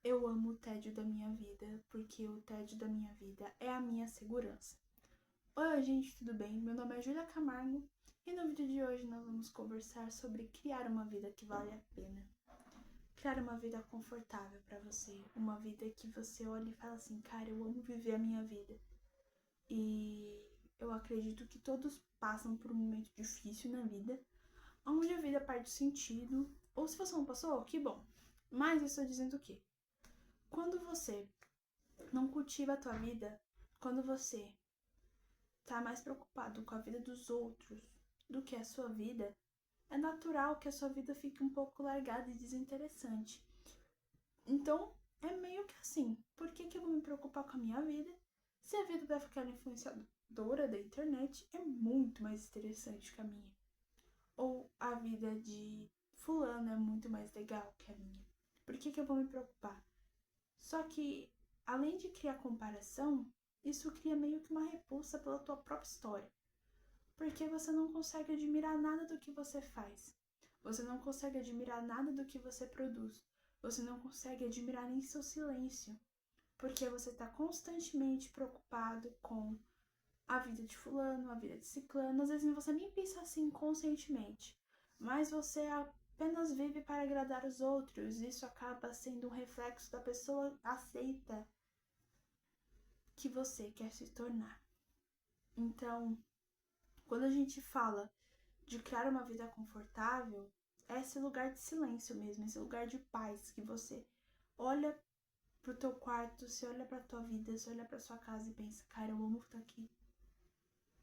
Eu amo o tédio da minha vida, porque o tédio da minha vida é a minha segurança. Oi, gente, tudo bem? Meu nome é Júlia Camargo e no vídeo de hoje nós vamos conversar sobre criar uma vida que vale a pena. Criar uma vida confortável pra você, uma vida que você olha e fala assim, cara, eu amo viver a minha vida. E eu acredito que todos passam por um momento difícil na vida, onde a vida perde sentido, ou se você não passou, que bom. Mas eu estou dizendo o quê? Quando você não cultiva a tua vida, quando você tá mais preocupado com a vida dos outros do que a sua vida, é natural que a sua vida fique um pouco largada e desinteressante. Então, é meio que assim, por que eu vou me preocupar com a minha vida se a vida daquela influenciadora da internet é muito mais interessante que a minha? Ou a vida de fulano é muito mais legal que a minha? Por que eu vou me preocupar? Só que, além de criar comparação, isso cria meio que uma repulsa pela tua própria história. Porque você não consegue admirar nada do que você faz. Você não consegue admirar nada do que você produz. Você não consegue admirar nem seu silêncio. Porque você está constantemente preocupado com a vida de fulano, a vida de ciclano. Às vezes você nem pensa assim conscientemente. Mas você apenas vive para agradar os outros. Isso acaba sendo um reflexo da pessoa aceita que você quer se tornar. Então, quando a gente fala de criar uma vida confortável, é esse lugar de silêncio mesmo, esse lugar de paz que você olha pro teu quarto, você olha pra tua vida, você olha pra sua casa e pensa, cara, eu amo estar aqui.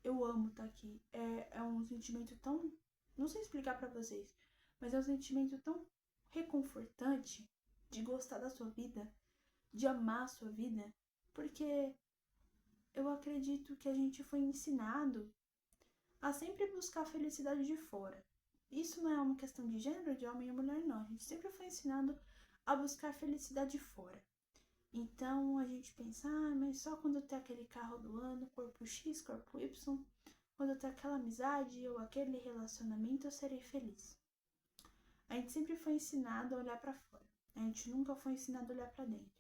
Eu amo estar aqui. É um sentimento tão... Não sei explicar pra vocês, mas é um sentimento tão reconfortante de gostar da sua vida, de amar a sua vida, porque eu acredito que a gente foi ensinado a sempre buscar a felicidade de fora. Isso não é uma questão de gênero, de homem e mulher, não. A gente sempre foi ensinado a buscar felicidade fora. Então a gente pensa, mas só quando eu ter aquele carro do ano, corpo X, corpo Y, quando eu ter aquela amizade ou aquele relacionamento, eu serei feliz. A gente sempre foi ensinado a olhar para fora. A gente nunca foi ensinado a olhar para dentro.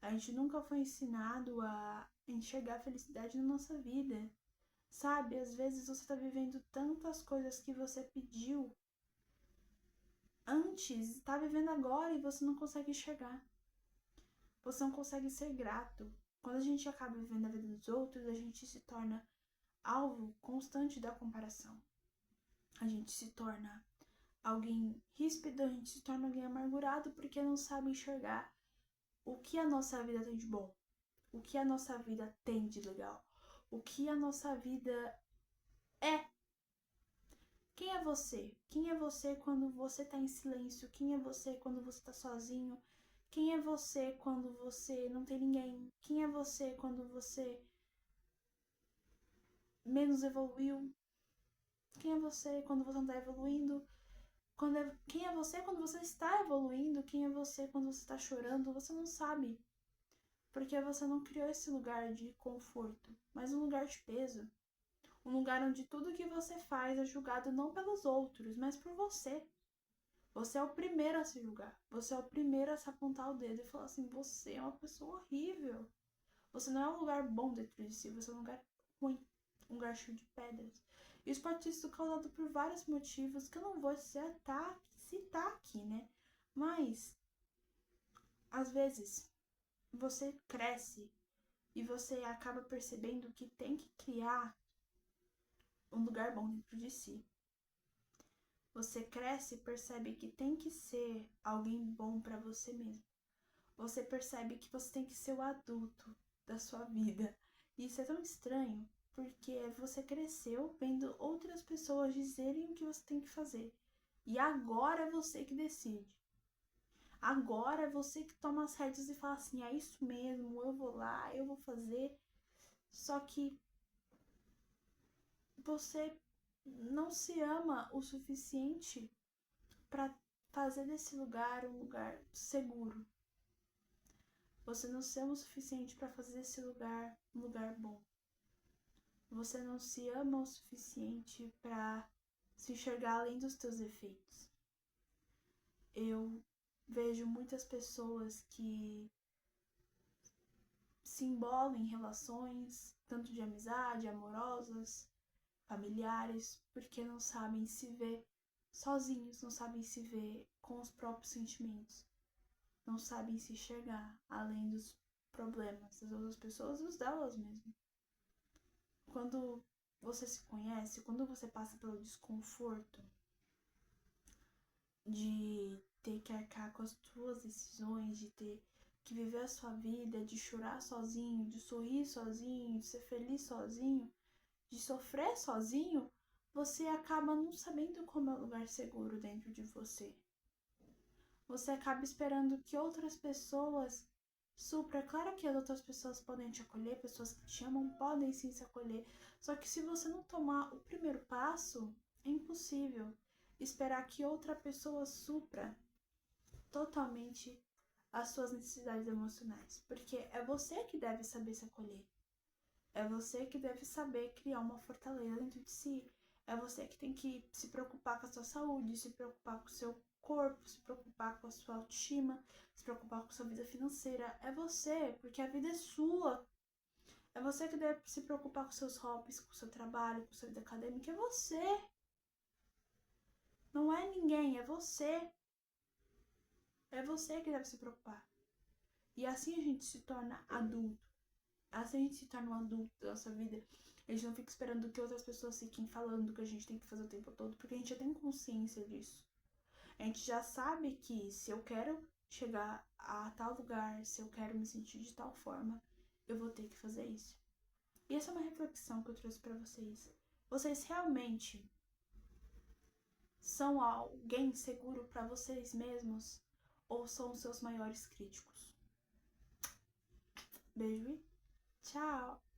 A gente nunca foi ensinado a enxergar a felicidade na nossa vida. Sabe, às vezes você tá vivendo tantas coisas que você pediu antes, tá vivendo agora e você não consegue enxergar. Você não consegue ser grato. Quando a gente acaba vivendo a vida dos outros, a gente se torna alvo constante da comparação. A gente se torna alguém ríspido, a gente se torna alguém amargurado porque não sabe enxergar o que a nossa vida tem de bom, o que a nossa vida tem de legal, o que a nossa vida é. Quem é você? Quem é você quando você tá em silêncio? Quem é você quando você tá sozinho? Quem é você quando você não tem ninguém? Quem é você quando você menos evoluiu? Quem é você quando você não tá evoluindo? Quem é você quando você está evoluindo? Quem é você quando você tá chorando? Você não sabe. Porque você não criou esse lugar de conforto, mas um lugar de peso. Um lugar onde tudo que você faz é julgado não pelos outros, mas por você. Você é o primeiro a se julgar. Você é o primeiro a se apontar o dedo e falar assim: você é uma pessoa horrível. Você não é um lugar bom dentro de si, você é um lugar ruim, um lugar cheio de pedras. Isso pode ter sido causado por vários motivos que eu não vou citar aqui, né? Mas, às vezes, você cresce e você acaba percebendo que tem que criar um lugar bom dentro de si. Você cresce e percebe que tem que ser alguém bom para você mesmo. Você percebe que você tem que ser o adulto da sua vida. E isso é tão estranho, porque você cresceu vendo outras pessoas dizerem o que você tem que fazer. E agora é você que decide. Agora é você que toma as rédeas e fala assim: é isso mesmo, eu vou lá, eu vou fazer. Só que você não se ama o suficiente para fazer desse lugar um lugar seguro. Você não se ama o suficiente para fazer desse lugar um lugar bom. Você não se ama o suficiente para se enxergar além dos teus defeitos. Eu vejo muitas pessoas que se embolam em relações, tanto de amizade, amorosas, familiares, porque não sabem se ver sozinhos, não sabem se ver com os próprios sentimentos, não sabem se enxergar além dos problemas das outras pessoas e os delas mesmo. Quando você se conhece, quando você passa pelo desconforto de ter que arcar com as suas decisões, de ter que viver a sua vida, de chorar sozinho, de sorrir sozinho, de ser feliz sozinho, de sofrer sozinho, você acaba não sabendo como é o lugar seguro dentro de você. Você acaba esperando que outras pessoas supra. Claro que as outras pessoas podem te acolher, pessoas que te amam podem sim se acolher. Só que se você não tomar o primeiro passo, é impossível esperar que outra pessoa supra totalmente as suas necessidades emocionais. Porque é você que deve saber se acolher. É você que deve saber criar uma fortaleza dentro de si. É você que tem que se preocupar com a sua saúde, se preocupar com o seu corpo, se preocupar com a sua autoestima, se preocupar com a sua vida financeira. É você, porque a vida é sua. É você que deve se preocupar com seus hobbies, com o seu trabalho, com a sua vida acadêmica. É você. Não é ninguém, é você. É você que deve se preocupar. E assim a gente se torna adulto. Assim a gente se torna um adulto da nossa vida. A gente não fica esperando que outras pessoas fiquem falando que a gente tem que fazer o tempo todo, porque a gente já tem consciência disso. A gente já sabe que se eu quero chegar a tal lugar, se eu quero me sentir de tal forma, eu vou ter que fazer isso. E essa é uma reflexão que eu trouxe pra vocês. Vocês realmente são alguém seguro pra vocês mesmos ou são os seus maiores críticos? Beijo e tchau!